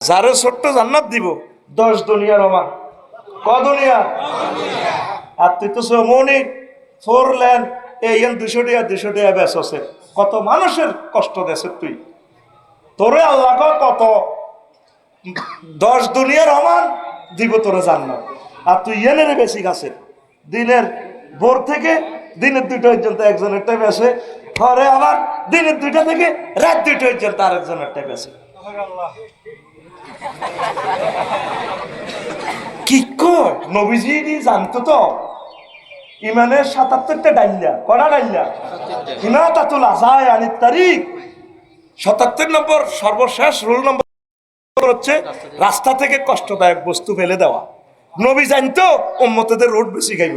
যারে ছোট্ট জান্নাত দিব 10 দুনিয়ার অমান ক দুনিয়া আর তুই তো সমনি 4 লেন এই 200 টাকা বেশ আছে কত মানুষের কষ্ট দেছে তুই তোরে আল্লাহ কত 10 দুনিয়ার অমান দিব তোরে জান্নাত আর তুই এনে বেশি গাছে দিনের ভোর থেকে দিনের 2টা পর্যন্ত একজনেরটাই বেশে ঘরে আবার দিনের 2টা থেকে রাত 2টা পর্যন্ত আরেকজনেরটাই বেশে কি কয় নবীজি জানতো তো ইমানের 77টা ডাইল্লা কড়া ডাইল্লা ইনাতাতুল আযায় আনিত তারিখ 77 নম্বর সর্বশেষ রুল নম্বর হচ্ছে রাস্তা থেকে কষ্টদায়ক বস্তু ফেলে দেওয়া নবী জানতো উম্মতদের রোড বেশি গাইব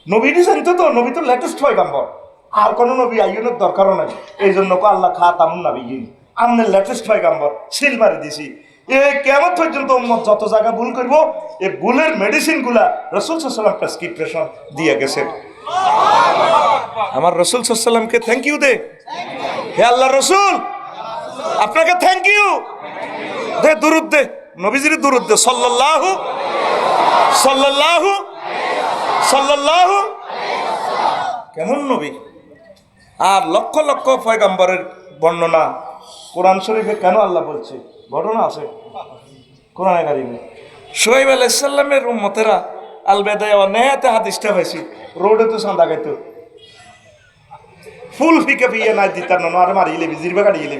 নবীজি জানতো তো নবী তো লেটেস্ট পয়গম্বর আর কোন নবী আইনের দরকারও নাই এই জন্য আল্লাহ খাতামুন নবিয়্যিন আমনে লেটেস্ট পয়গম্বর সিল মারি দিছি এই কিয়ামত পর্যন্ত উম্মত যত জায়গা ভুল করব এই ভুলের মেডিসিন গুলা রাসূল সাল্লাল্লাহু আলাইহি ওয়াসাল্লাম প্রেসক্রিপশন দিয়ে গেছেন আমার রাসূল সাল্লাল্লাহু আলাইহি ওয়াসাল্লামকে থ্যাংক ইউ দে হে আল্লাহর রাসূল আপনাকে থ্যাংক ইউ দে দুরূদ দে নবীজির দুরূদ দে সাল্লাল্লাহু সাল্লাল্লাহু সাল্লাল্লাহু কেমন নবী আর লক্ষ লক্ষ পয়গম্বরের বর্ণনা কোরআন শরীফে কেন আল্লাহ বলছে ঘটনা আছে কোরআনে কারিমে শুআয়ব আলাইহিস সালামের উম্মতেরা আল বেদায়া ওয়া নেহাতে হাদিসটা পাইছি রোডে তো সান্দা গাইতো ফুল ফিকে পিয়ে না দিতার না আর মারিলে জিরবা কাটিলে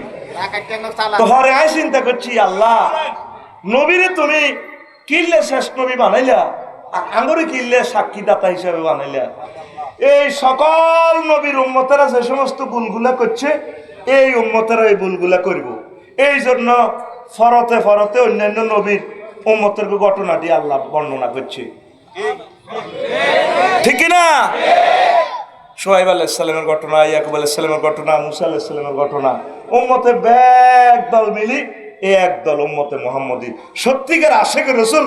তো হরে আই চিন্তা করছি আল্লাহ নবীরে তুমি কিল্লে শেষ নবী বানাইলা আঙ্গুরে কিল্লে সাক্ষীদাতা হিসেবে বানাইলা এই সকল নবীর উম্মতেরা যে সমস্ত ভুলগুলা করছে এই উম্মতেরা এই ভুলগুলা করব এই জন্য ফরতে ফরতে অন্যান্য নবীর উম্মতের ঘটনাটি আল্লাহ বর্ণনা করছে ঠিক না শুআয়ব আলাইহিস সালামের ঘটনা ইয়াকুব আলাইহিস সালামের ঘটনা মুসা আলাইহিস সালামের ঘটনা উম্মতে ব্যাগ দল মিলি একদল উম্মতে মুহাম্মদী সত্যিকার আশিক রাসূল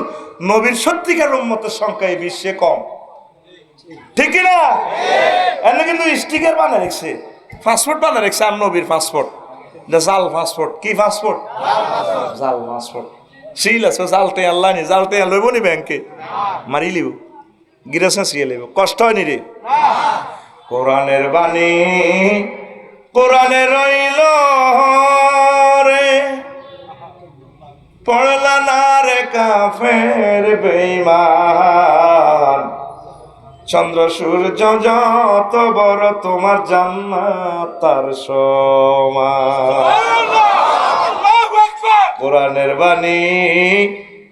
নবীর সত্যিকার উম্মতের সংখ্যা এই বিশ্বে কম ঠিক না এনে কিন্তু স্টিকার বানায় রাখছে পাসপোর্ট বানায় রাখছে আর নবীর পাসপোর্ট জাল পাসপোর্ট কি পাসপোর্ট জাল পাসপোর্ট সিল আছে জালতে আল্লাহ নি জালতে লইব নি ব্যাংকে মারি লিব গিরেছে সিয়ে লিব কষ্ট হয়নি রে কোরআনের বাণী কোরআনে রইল রে পড়লা না রে কাফের বেঈমান চন্দ্র সূর্য যত বড় তোমার জান্নাত তার সমান কোরআনের বাণী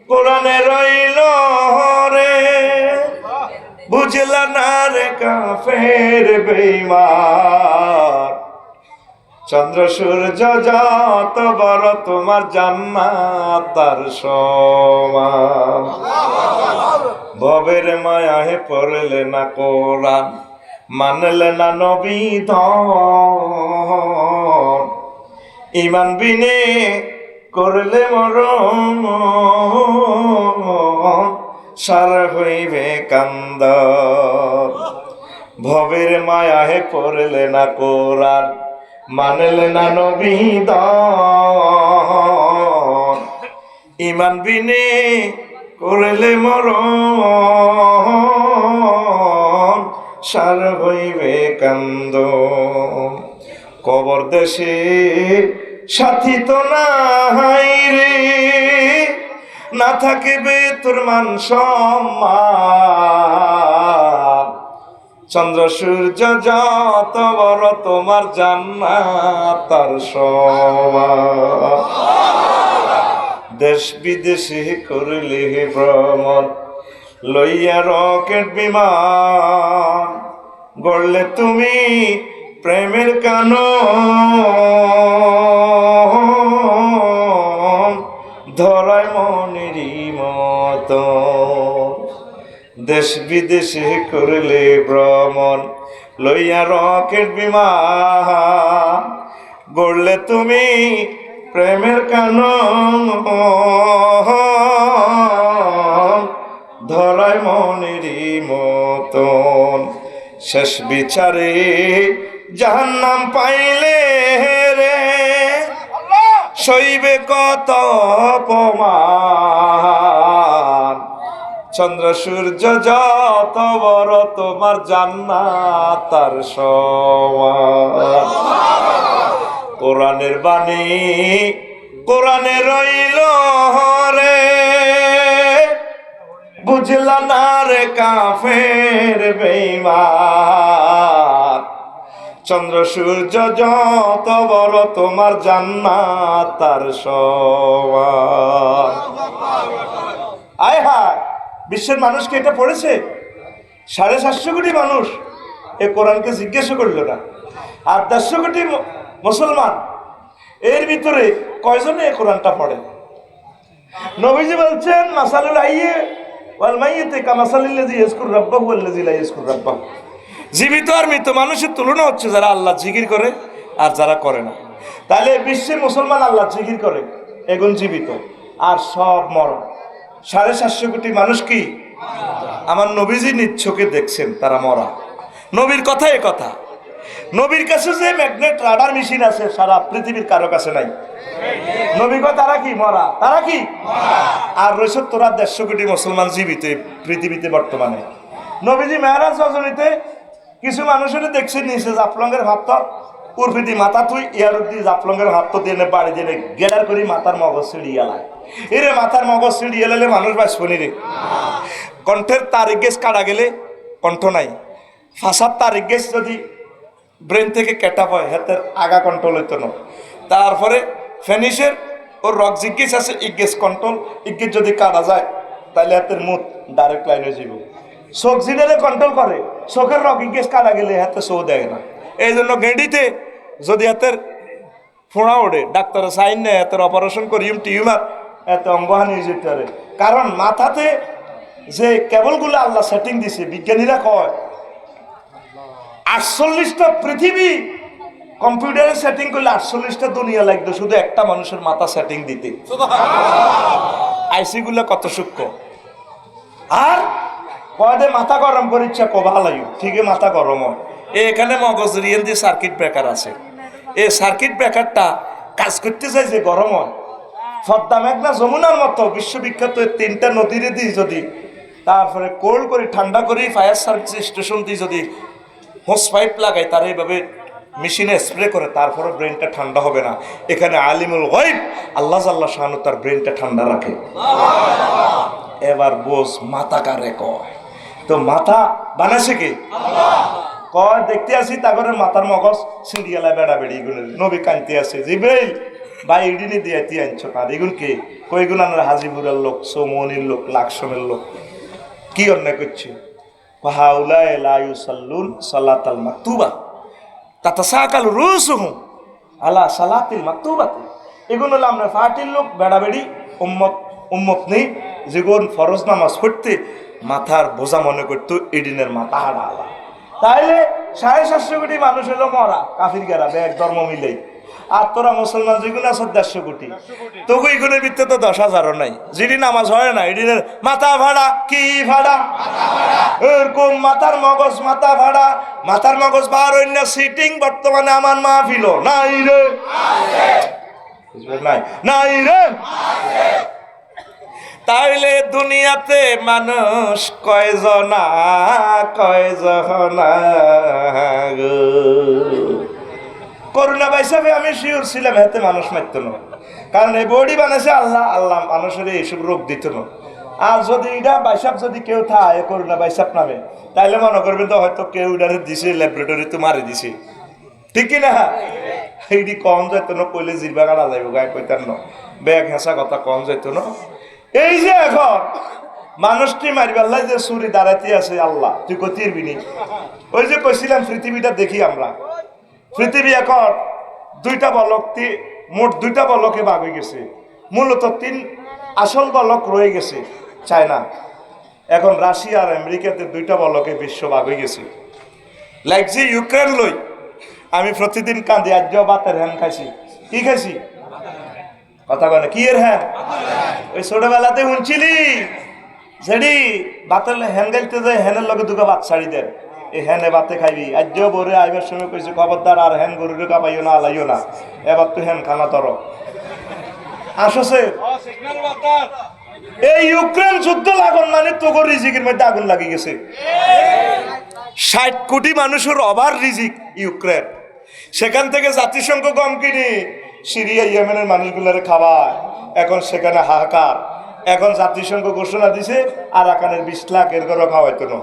কোরআনে রইল রে বুঝলা না রে কাফের বেঈমান চন্দ্র সূর্য যত বড় তোমার জান্নাত তার সমান ভবের মায়াহে পড়লে না কোরআন মানলে না নবী ধন ঈমান বিনে করলে মরণ সার হইবে কান্দ ভবের মায়াহে পড়লে না কোরআন মানলে না নবী ধন ঈমান বিনে করলে মরণ সার হইবে কান্দ কবর দেশে সাথী তো নাই রে না থাকিবে তোর মান সম্মান চন্দ্র সূর্য যত বড় তোমার জান্নাত তার সমান দেশ বিদেশে করলে ভ্রমণ লইয়া রকেট বিমান গড়লে তুমি প্রেমের কানন ধরায় মনেরই মতো দেশ বিদেশে করলে ভ্রমণ লইয়া রকেট বিমান গড়লে তুমি প্রেমের কানন ধরায় মনেরই মতন শেষ বিচারে জাহান্নাম পাইলে রে সইবে কত অপমান, চন্দ্র সূর্য যত বড় তোমার জান্নাত তার সমান। কোরআনের বাণী কোরআনে রইল রে, বুঝলা না রে কাফের বেঈমান, চন্দ্র সূর্য যত বড় তোমার জান্নাত তার সমান। আয় হায়, বিশ্বের মানুষকে এটা পড়েছে? 750 কোটি মানুষ এ কোরআনকে জিজ্ঞাসা করলো না। আর 150 কোটি মুসলমান, এর ভিতরে কয়জনে এ কোরআনটা পড়ে? নবীজি বলছেন মাসালুল হাইয়্যি ওয়াল মাইয়্যিতি কামাসালিল্লাযী ইয়াযকুরু রাব্বাহু ওয়াল্লাযী লা ইয়াযকুরু রাব্বাহু। জীবিত আর মৃত মানুষের তুলনা হচ্ছে যারা আল্লাহ জিকির করে আর যারা করে না। তাহলে বিশ্বের মুসলমান আল্লাহ জিকির করে, এগুন জীবিত, আর সব মরা। 750 কোটি মানুষ কি? আমার নবীজি নিজ চোখে দেখছেন তারা মরা। নবীর কথা এ কথা। নবীর কাছে যে ম্যাগনেট রাডার মেশিন আছে সারা পৃথিবীর কারো কাছে নাই। নবী কয় তারা কি মরা, তারা কি? আর রয়েছে তোরা 150 কোটি মুসলমান জীবিত পৃথিবীতে বর্তমানে। নবীজি মেরাজ রজনীতে কিছু মানুষের দেখছেন নিচে জাফলঙ্গের ভাত উর্ফিদি মাথা তুই ইয়ারুদ্দি জাফলঙ্গের ভাত দিয়ে বাড়ি দিয়ে গেড়ার করি মাথার মগজ ছিঁড়িয়ে লায়। এরে মাথার মগজ ছিঁড়িয়ে লালে মানুষ বাঁচবনি রে। কণ্ঠের তারিখ গেছ কাটা গেলে কণ্ঠ নাই। ফাঁসার তারিখ গেছ যদি ব্রেন থেকে কেটাপ হয় হাতের আগা কন্ট্রোল হইতো না। তারপরে ফেনিসের ওর রক জিজ্ঞেস আছে ইজ্ঞেস কন্ট্রোল, ইজ্ঞেস যদি কাটা যায় তাহলে হাতের মুখ ডাইরেক্ট লাইন হয়ে যাব। চোখ জিনারে কন্ট্রোল করে, চোখের রক ইজ্ঞেস কাটা গেলে হাতে চৌ দেয় না। এই জন্য গেঁডিতে যদি হাতের ফোঁড়া ওঠে ডাক্তারের সাইন নেয়, হাতের অপারেশন করি টিউমার এত অঙ্গহানি হয়ে যেতে পারে। কারণ মাথাতে যে কেবলগুলো আল্লাহ সেটিং দিছে, বিজ্ঞানীরা কয় 48টা পৃথিবী কম্পিউটারে সেটিং করলে 48টা দুনিয়া লাগতো শুধু একটা মানুষের মাথা সেটিং দিতে। আইসি গুলো কত সূক্ষ্ম। আর কয়দে মাথা গরম করে ইচ্ছা কবা লাগি ঠিকই মাথা গরম হয়। এখানে মগজ রিয়েল যে সার্কিট ব্রেকার আছে, এই সার্কিট ব্রেকারটা কাজ করতে চাই যে গরম হয়। পদ্মা মেঘনা যমুনার মতো বিশ্ববিখ্যাত 3টা নদীর দিয়ে যদি তারপরে কোল্ড করে ঠান্ডা করে ফায়ার সার্ভিস স্টেশন দিয়ে যদি হোস পাইপ লাগাই তার এইভাবে মেশিনে স্প্রে করে, তারপরে ব্রেনটা ঠান্ডা হবে না। এখানে আলিমুল গায়ব আল্লাহ জাল্লা শানু তার ব্রেনটা ঠান্ডা রাখে। এবার বোঝ মাথা কারে কয়? তো মাথা বানাইছে কি? কয় দেখতে আসি তাগরের মাথার মগজ সিন্ডিয়ালা বেড়া বেড়ি এগুলো নবী কানতে আছে জিব্রাইল ভাই ইডিনি দিয়ে তি আনছো কার এগুন কে? কইগুলো আমরা হাজিপুরের লোক, সৌমনির লোক, লাকসমের লোক। কি অন্যায় করছে? হাউলায়ে লা ইউসাল্লুন সালাতাল মাকতুবা তাতাসাকাল রুসুহুম আলা সালাতিল মাকতুবাতি। এগুলো হলো আমরা ফাটির লোক, বেড়াবেড়ি উম্মত নেই যেগুন ফরজ নামাজ পড়তে মাথার বোঝা মনে করতো এডিনের মাথা হাড়া আলা। তাইলে 750 কোটি মানুষ হলো মরা কাফির গেরা এক ধর্ম মিলেই। আর তোরা মুসলমান যেগুলো আছে 150 কোটি, তবু এগুলোর ভিতরে তো 10,000ও নাই। যেটি নামাজ হয় না এডিনের মাথা ভাড়া। কি ভাড়া? এরকম মাথার মগজ মাথা ভাড়া। মাথার মগজ বার অন্য সিটিং বর্তমানে আমার মাহফিল নাই রে, নাই নাই রে। তাইলে দুনিয়াতে মানুষ কয়জনা কয়জনা গো? করোনা বাইসাবে আমি শিওর ছিলাম হাতে মানুষ মারত না, কারণ এই বডি বানাইছে আল্লাহ। আল্লাহ মানুষের এইসব রোগ দিত না। আর যদি এটা বাইসাপ যদি কেউ থাকে করোনা বাইসাপ নামে, তাইলে মনে করবে তো হয়তো কেউ এটা দিছে ল্যাবরেটরিতে মারি দিছে, ঠিক কিনা? এইটি কম যাইতো না, কইলে জিরবা কাটা যাইব গায়ে কইতার ন ব্যাগ হেঁচা কথা কম যাইতো না। এই যে এখন মানুষটি মারিবাল্লাই যে সুরি দাঁড়াইতে আছে আল্লাহ তুই কতির বিনি। ওই যে কইছিলাম পৃথিবীটা দেখি আমরা, পৃথিবী এখন 2টা বলক, মোট 2টা বলকে ভাগ হয়ে গেছে। মূলত 3 আসল বলক রয়ে গেছে চায়না। এখন রাশিয়া আর আমেরিকাতে 2টা বলকে বিশ্ব ভাগ হয়ে গেছে। লাগছে ইউক্রেন লই আমি প্রতিদিন কাঁদি, আজ বাতের হ্যান খাইছি। কি খাইছি? কথা বলে কি এর হ্যান? ওই ছোটবেলাতে শুনছিলি যেডি বাতের হ্যান গাইতে যায় হ্যানের লগে 2টা বাত ছাড়ি দেন, এই হ্যানে বাতে খাইবি। আজ বরে আইবার সময় কইছে খবরদার আর হ্যান গরুরে কাপাইও না, আলাইও না, এবার তো হ্যান খানা তর। আসছে এই ইউক্রেন যুদ্ধ লাগুন মানে তোগো রিজিকের মধ্যে আগুন লাগি গেছে। 60 কোটি মানুষের অভার রিজিক ইউক্রেন, সেখান থেকে জাতিসংঘ গম কিনি সিরিয়া ইয়েমেনের মানুষগুলোরে খাওয়ায়। এখন সেখানে হাহাকার। এখন জাতিসংঘ ঘোষণা দিছে আরাকানের 20 লাখ এর ঘরে খাওয়াইতো না।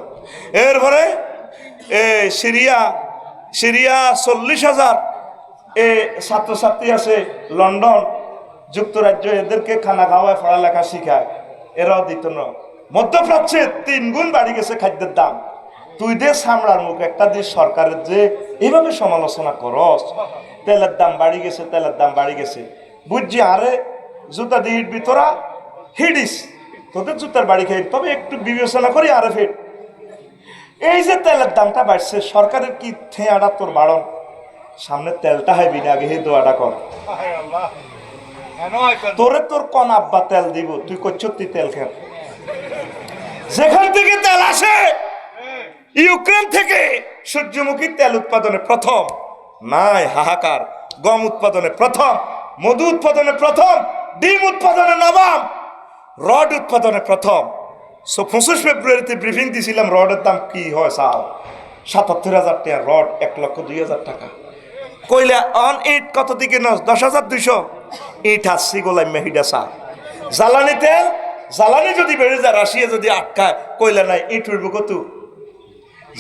এরপরে সিরিয়া 40,000 ছাত্রছাত্রী আছে লন্ডন যুক্তরাজ্য, এদেরকে খানা খাওয়ায় পড়ালেখা শিখায়, এরাও দিত না। মধ্যপ্রাচ্যে 3 গুণ বাড়ি গেছে খাদ্যের দাম। তুই দে সামলার মুখ একটা দেশ সরকারের যে এইভাবে সমালোচনা করস, তেলের দাম বাড়ি গেছে, তেলের দাম বাড়ি গেছে বুঝছি। আরে জুতা দিয়ে হিটবি তোরা, হিডিস তোদের জুতার বাড়ি খেয়ে, তবে একটু বিবেচনা করি আরে ফের এই যে তেলের দামটা বাড়ছে, সরকারের কি ঠেয়াটা তোর বাড়ন, সামনে তেলটা হাইবি না, আগে হে দোয়াটা কর। তোরে তোর কোন আব্বা তেল দিব, তুই করছো তুই তেল খেয়ে। যেখান থেকে তেল আসে ইউক্রেন থেকে, সূর্যমুখী তেল উৎপাদনে প্রথম, নাই হাহাকার, গম উৎপাদনে প্রথম, মধু উৎপাদনে প্রথম, ডিম উৎপাদনে নবম, রড উৎপাদনে প্রথম। 25 ফেব্রুয়ারিতে ব্রিফিং দিছিলাম, রডের দাম কি হয় চাও 77,000 টাকা রড, 1,02,000 টাকা। কইলা অন ইট কত দিকে নস 10,200 ইট আসছি গোলাম মেহিডা চা। জ্বালানি তেল, জ্বালানি যদি বেড়ে যায়, রাশিয়া যদি আটকায়, কইলা নাই ইট উঠব কত।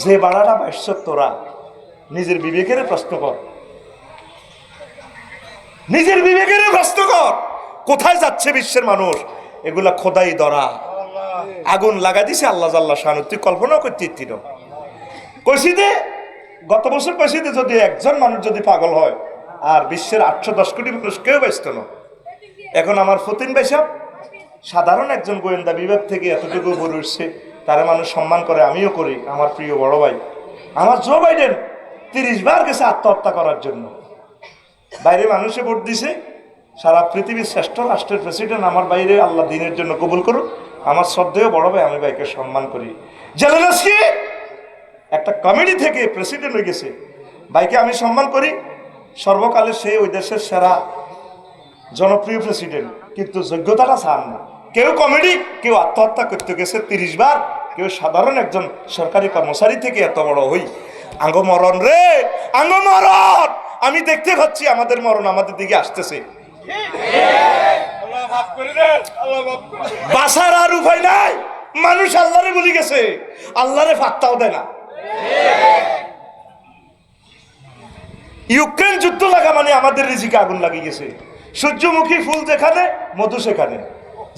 যে বাড়াটা বাড়ছ তোরা নিজের বিবেকের প্রশ্ন কর, নিজের বিবেকের প্রশ্ন কর, কোথায় যাচ্ছে বিশ্বের মানুষ। এগুলা খোদাই ধরা, আগুন লাগা দিছে আল্লাহ জাল্লা শানু, তুই কল্পনা করতে ইত্তিন। কইছি দে গত বছর কইছি দে, যদি একজন মানুষ যদি পাগল হয় আর বিশ্বের 810 কোটি মানুষ কেউ বাঁচত না। এখন আমার ফতিন ভাই সাহেব সাধারণ একজন গোয়েন্দা বিভাগ থেকে এতটুকু বলে উঠছে, তারা মানুষ সম্মান করে, আমিও করি। আমার প্রিয় বড় ভাই আমার জো বাইডেন 30 বার গেছে আত্মহত্যা করার জন্য, বাইরে মানুষে ভোট দিছে। সারা পৃথিবীর শ্রেষ্ঠ রাষ্ট্রের প্রেসিডেন্ট আমার বাইরে, আল্লাহ দিনের জন্য কবুল করুক। আমার শ্রদ্ধেয় বড় ভাই, আমি ভাইকে সম্মান করি। জেলেনস্কি একটা কমিটি থেকে প্রেসিডেন্ট হয়ে গেছে, ভাইকে আমি সম্মান করি। সর্বকালে সে ওই দেশের সেরা জনপ্রিয় প্রেসিডেন্ট, কিন্তু যোগ্যতাটা চান না। কেউ কমেডি, কেউ আত্মহত্যা করতে গেছে 30 বার, কেউ সাধারণ একজন সরকারি কর্মচারী থেকে এত বড় হই। আঙ্গ মরণ রে, আঙ্গ মরণ। আমি দেখতে পাচ্ছি আমাদের মরণ আমাদের দিকে আসতেছে। বাসার আর উপায় নাই, মানুষ আল্লাহরে ভুলে গেছে, আল্লাহরে ফাত্তাও দেয় না। ইউক্রেন যুদ্ধ লাগা মানে আমাদের রিজিকে আগুন লাগিয়ে গেছে। সূর্যমুখী ফুল যেখানে, মধু সেখানে।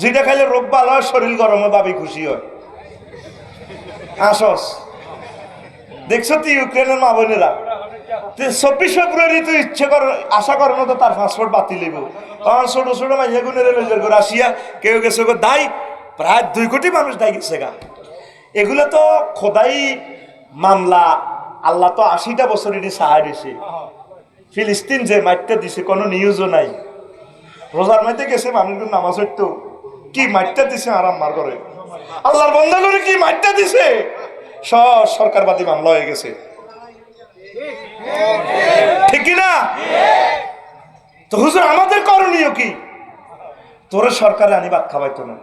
যেটা খাইলে রোগ ভালো হয়, শরীর গরমে ভাবি খুশি হয়। আসস দেখছো তুই ইউক্রেনের মা বোনেরা 24 ফেব্রুয়ারি তুই ইচ্ছে কর, আশা করো না তো তার পাসপোর্ট বাতিল হইব। কারণ ছোট ছোট মাইয়া গুনের রাশিয়া কেউ গেছে গো দায়ী, প্রায় 2 কোটি মানুষ দায়ী গেছে গা। এগুলো তো খোদাই মামলা। আল্লাহ তো 80টা বছর এটি সাহায্য দিছে। ফিলিস্তিন যে মাইটটা দিছে কোনো নিউজও নাই। রোজার মাইতে গেছে মানুষগুলো নামাজ হইতো, কি মাইটটা দিছে আরাম মার করে, আল্লাহর বন্ধা করে কি মাইটটা দিছে। সব সরকারবাদী মামলা হয়ে গেছে, ঠিক কিনা? তো হুজুর আমাদের করণীয় কি? তোরা সরকারে আনি ভাত খাওয়াইতো না,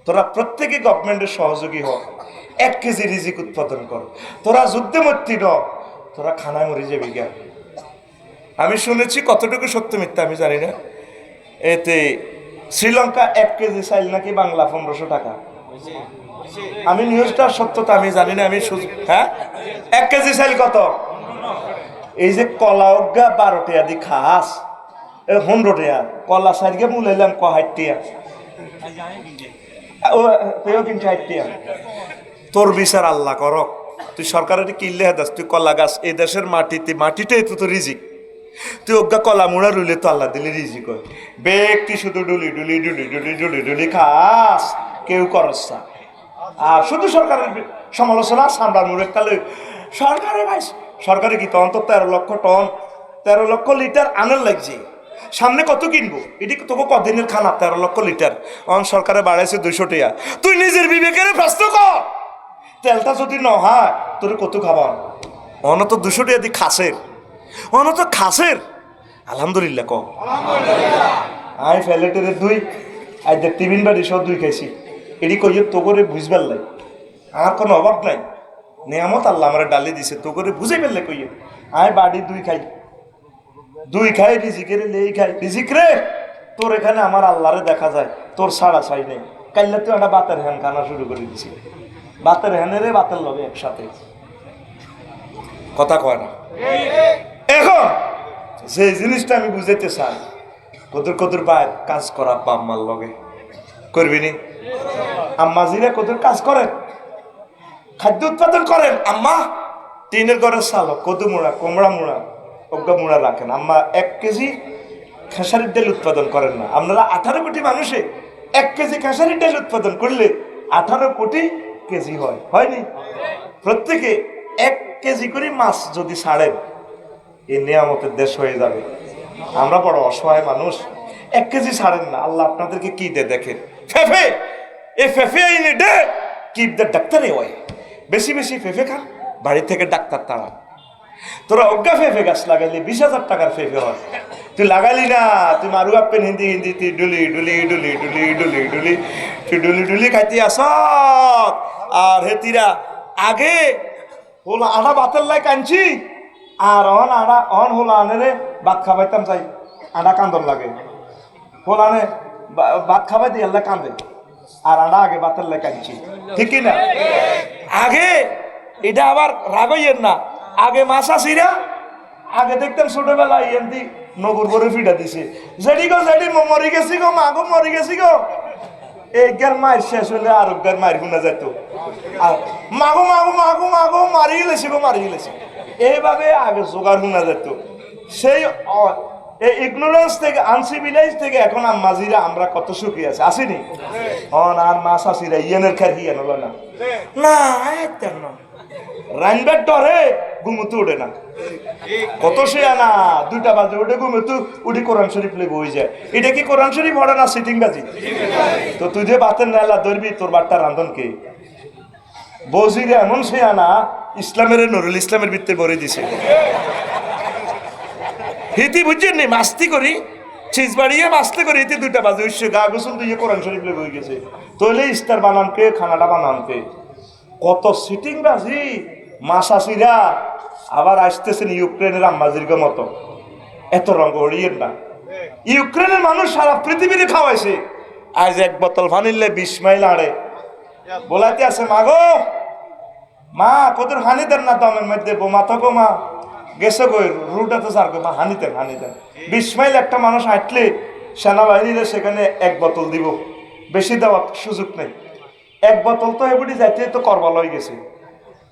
তোরা প্রত্যেকে গভর্নমেন্টের সহযোগী হ, 1 কেজি রিজিক উৎপাদন কর। তোরা যুদ্ধে মরতি ন, তোরা খানায় মরে যাবি গা। আমি শুনেছি, কতটুকু সত্য মিথ্যা আমি জানি না, এতে শ্রীলঙ্কা 1 কেজি চাইল নাকি বাংলা 1500 টাকা। আমি নিউজটার সত্যতা আমি জানি না, আমি হ্যাঁ 1 কেজি চাইল কত? এই যে কলা অজ্ঞা 12 টাকা দি খাস 15 টাকা, কলা সাইডকে মুলাইলাম 60 টাকা, তেও কিন্তু 60 টাকা। তোর বিচার আল্লাহ করক। তুই সরকারের কিনলে দাস, তুই কলা গাছ এই দেশের মাটিতে তো রিজিক। তুই অজ্ঞা কলা মুড়া রুলে তো আল্লাহ দিলে রিজিক হয়। ব্যক্তি শুধু ডুলি ডুলি ডুলি ডুলি ডুলি ডুলি খাস, কেউ করস না। আর শুধু সরকারের সমালোচনা, সামলার মুড়ে কালে সরকারে ভাই, সরকারে কি তখন তো 13 লক্ষ টন 13 লক্ষ লিটার আনার লাগছে। সামনে কত কিনবো? এটি তোকে কদিনের খানা 13 লক্ষ লিটার। অন সরকারে বাড়াইছে 200 টাকা। তুই নিজের বিবেকের প্রশ্ন কর, তেলটা যদি ন হয় তোর কত খাবার? অনত 200 টাকা দি খাসের, অনত খাসের। আলহামদুলিল্লাহ ক। আই ফেলেটের দুই আজ টিফিন বাড়ি সব দুই খাইছি এটি কইয়ে তো করে বুঝবার লাই আর কোনো অভাব নাই নিয়ামত আল্লাহ আমার ডালি দিছে তো করে বুঝে ফেললে কইয়ে আয় বাড়ি দুই খাই রিজিকের লেই খাই রিজিক রে তোর এখানে আমার আল্লাহরে দেখা যায় তোর ছাড়া ছাই নেই কাইলে তুই একটা বাতের হ্যান খানা শুরু করে দিছি বাতের হ্যানেরে বাতের লবে একসাথে কথা কয় না এখন যে জিনিসটা আমি বুঝাইতে চাই কদর বাইর কাজ করা আব্বা আম্মার লগে করবি নি আম্মা জিরা কদর কাজ করেন খাদ্য উৎপাদন করেন আম্মা টিনের ঘরের চাল কদু মুড়া কোমড়া মুড়া অজ্ঞা মুড়া রাখেন আম্মা 1 কেজি খেসারির ডাল উৎপাদন করেন না আপনারা 18 কোটি মানুষে 1 কেজি খেসারির ডাল উৎপাদন করলে 18 কোটি কেজি হয়নি প্রত্যেকে 1 কেজি করে মাছ যদি ছাড়েন এই নিয়ামতের দেশ হয়ে যাবে আমরা বড় অসহায় মানুষ 1 কেজি ছাড়েন না আল্লাহ আপনাদেরকে কি দে দেখেন ফেফে এ ফেফে আইনে দে কিপ দ্য ডাক্তারে হয় বেশি বেশি ফেফে খান বাড়ি থেকে ডাক্তার তাড়া তোরা অজ্ঞা ফেফে গাছ লাগাইলে 20,000 টাকার ফেফে হয় তুই লাগালি না তুই মারু আপেন হিন্দি তুই ডুলি তুই ডুলি খাইতে আস আর হেতিরা আগে হলো আড়া বাতের লাই কাঁদছি আর অন হলো আনে ভাত খাবাইতাম চাই আড়া কান্দন লাগে হল আনে ভাত খাবাই দিয়ে আল্লাহ কান্দে আর আড়া আগে বাতের লাই কাঁদছি ঠিক না আগে এটা আবার রাগইয়ের না আগে মাছ আসিরা আগে দেখতাম ছোটবেলায় এমনি নগর করে ফিটা দিছে যেটি মরি গেছি গো মা গো মরি গেছি গো একগার মায়ের শেষ হলে আর একগার মায়ের গুনা যেত আর মাগো মারি গেলেছি এইভাবে আগে জোগাড় গুনা যেত সেই ইগনোরেন্স থেকে আনসিভিলাইজ থেকে এখন আম্মাজিরা আমরা কত সুখী আছে আসিনি আর মাছ আসিরা ইয়েনের খের হিয়ান হলো না না রাইনবার ডরে ঘুমুতে উঠে না কত সে আনা 2টা বাজে উঠে ঘুমুতে উঠি কোরআন শরীফ লেগে হয়ে যায় এটা কি কোরআন শরীফ পড়ে না সিটিং বাজি তো তুই যে বাতের নালা ধরবি তোর বাট্টা রান্ধন কে বজিরে এমন সে আনা ইসলামের নুরুল ইসলামের ভিত্তিতে ভরে দিছে হিতি বুঝছেন নি মাস্তি করি চিজ বাড়িয়ে মাস্তি করি হিতি 2টা বাজে উঠছে গা গোসল দিয়ে কোরআন শরীফ লেগে হয়ে গেছে তোলে ইস্তার বানানকে খানাটা বানানকে কত সিটিং বাজি মাসাসিরা আবার আসতেছেন ইউক্রেনের আম্মাজির মতো এত রঙ হড়িয়েন না ইউক্রেনের মানুষ সারা পৃথিবীতে খাওয়াইছে আজ 1 বোতল ফানিলে 20 মাইল আড়ে বলাতে আছে মাগো মা কত হানি দেন না দমের মধ্যে বোমা থাকো মা গেছে কই রুটা তো সার মা হানি দেন 20 মাইল একটা মানুষ হাঁটলে সেনাবাহিনীরা সেখানে 1 বোতল দিব বেশি দেওয়ার সুযোগ নেই 1 বোতল তো এবারে যাইতে তো করবাল হয়ে গেছে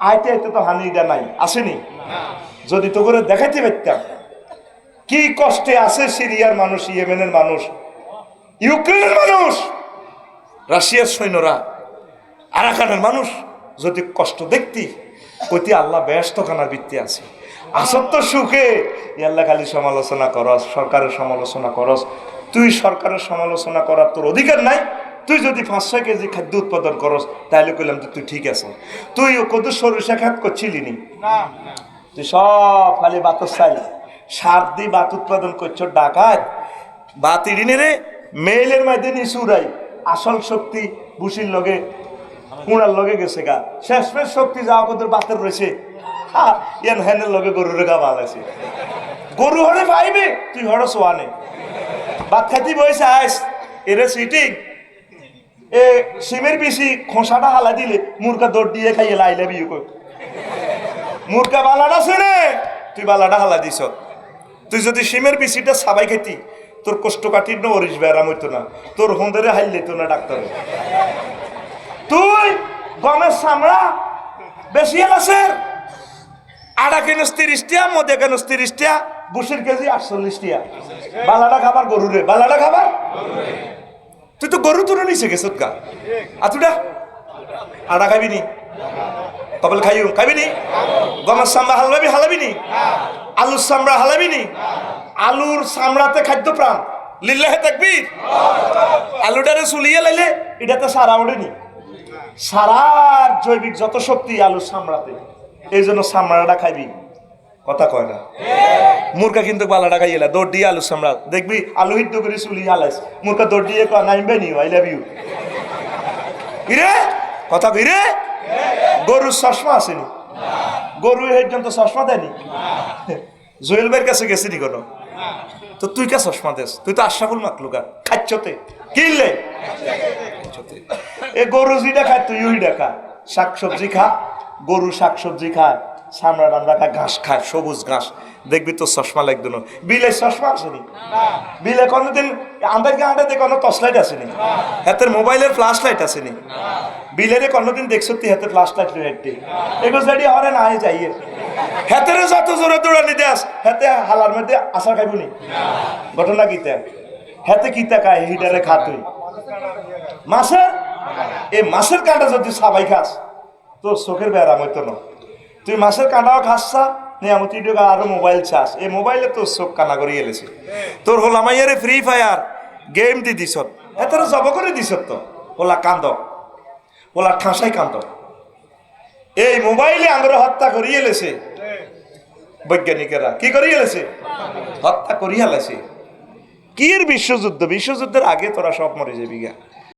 আইতে তো হানিটা নাই আসেনি যদি তো করে দেখাইতে পারতাম কি কষ্টে আছে সিরিয়ার মানুষ ইয়েমেনের মানুষ ইউক্রেনের মানুষ রাশিয়ার সৈন্যরা আরাকানের মানুষ যদি কষ্ট দেখতি কইতে আল্লাহ ব্যস্ত খানার বৃত্তি আছে আসত্য সুখে আল্লাহ খালি সমালোচনা করস সরকারের সমালোচনা করস তুই সরকারের সমালোচনা করার তোর অধিকার নাই তুই যদি 5-6 কেজি খাদ্য উৎপাদন করস তাহলে কইলাম তুই ঠিক আছে তুই কত সরিষা খাত করছিলি নি তুই সব খালি বাতর চাই সার দি বাত উৎপাদন করছো ডাকাত বাত ইডিনে রে মেইলের মাধ্যমে সুরাই আসল শক্তি বুসির লগে কুড়ার লগে গেছে গা শেষমেশ শক্তি যাওয়া কত বাতের রয়েছে ইয়ান হ্যানের লগে গরুরে গা ভাল আছে গরু হরে পাইবে তুই হরে সোয়ানে ভাত খাইতে বইছে আইস এরে সিটিং এ সিমের বেশি খোসাটা হালা দিলে মুরগা দৌড় দিয়ে খাইয়ে লাইলে বিয়ে কর মুরগা বালাটা ছেড়ে তুই বালাটা হালা দিস তুই যদি সিমের বেশিটা সাবাই খেতি তোর কষ্ট কাটির না ওরিস ব্যারাম হইতো না তোর হোঁদরে হাইলে তো না ডাক্তারে তুই গমের চামড়া বেশি আছে আড়া কেন 30 টাকা মধ্যে কেন 30 টাকা বুসির কেজি 48 টাকা বালাটা খাবার গরুরে বালাটা খাবার তুই তো গরু তুলে নিছে গেছ গা আতুডা আড়া খাবি নি কপাল খাবি নি গমের চামড়া হালাবি নি আলুর চামড়া হালাবি নি আলুর চামড়াতে খাদ্য প্রাণ লিল্লাহে তাকবীর আলুটারে চুলিয়ে লাইলে এটাতে সারা ওঠেনি সারার জৈবিক যত শক্তি আলুর চামড়াতে এই জন্য চামড়াটা খাইবি কথা কয় না মুরকা কিন্তু বালা টাকা ইয়েলা দৌড় দিয়ে আলু সামরা দেখবি আলু হিদ্ধ করে চুলি হালাইস মুরকা দৌড় দিয়ে কয় নাইমবে নি আই লাভ ইউ ইরে কথা কইরে গরুর চশমা আসেনি গরু পর্যন্ত চশমা দেয়নি জুয়েল ভাইয়ের কাছে গেছিনি কোনো তো তুই কে চশমা দেস তুই তো আশরাফুল মাকলুকা খাচ্ছতে কিনলে এ গরু যেটা খায় তুই ওইটা খা শাকসবজি খা গরু শাকসবজি খায় সামরা রান্না খায় ঘাস খায় সবুজ ঘাস দেখবি তোর চশমা লাগতো না বিলে চশমা আসেনি বিলে কোনোদিন আমাদেরকে আঁটাতে কোনো টর্চ লাইট আসেনি হাতের মোবাইলের ফ্ল্যাশ লাইট আসেনি বিলেরে কোনোদিন দেখছো তুই হাতে ফ্ল্যাশ লাইট হেঁটে এগুলো যেটি হরে না যাইয়ে হাতের যত জোরে দৌড়ানি দেস হাতে হালার মধ্যে আশা খাইব নি ঘটনা কিতা হাতে কিতা খায় হিটারে খা তুই মাছের এই মাছের কাঁটা যদি সাবাই খাস তোর চোখের ব্যারাম হইতো না তুই মাছের কাঁটাও খাসছা নিয়ামতি আরো মোবাইল চাস এই মোবাইলে তোর চোখ কানা করে এলেছে তোর হল আমাইয়ারে ফ্রি ফায়ার গেম দি দিস এত জব করে দিস তো ওলা কান্দ ওলা ঠাঁসাই কান্দ এই মোবাইলে আমরা হত্যা করিয়ে এলেছে বৈজ্ঞানিকেরা কি করিয়ে এলেছে হত্যা করিয়া এলেছে কি এর বিশ্বযুদ্ধ বিশ্বযুদ্ধের আগে তোরা সব মরে যাবি গা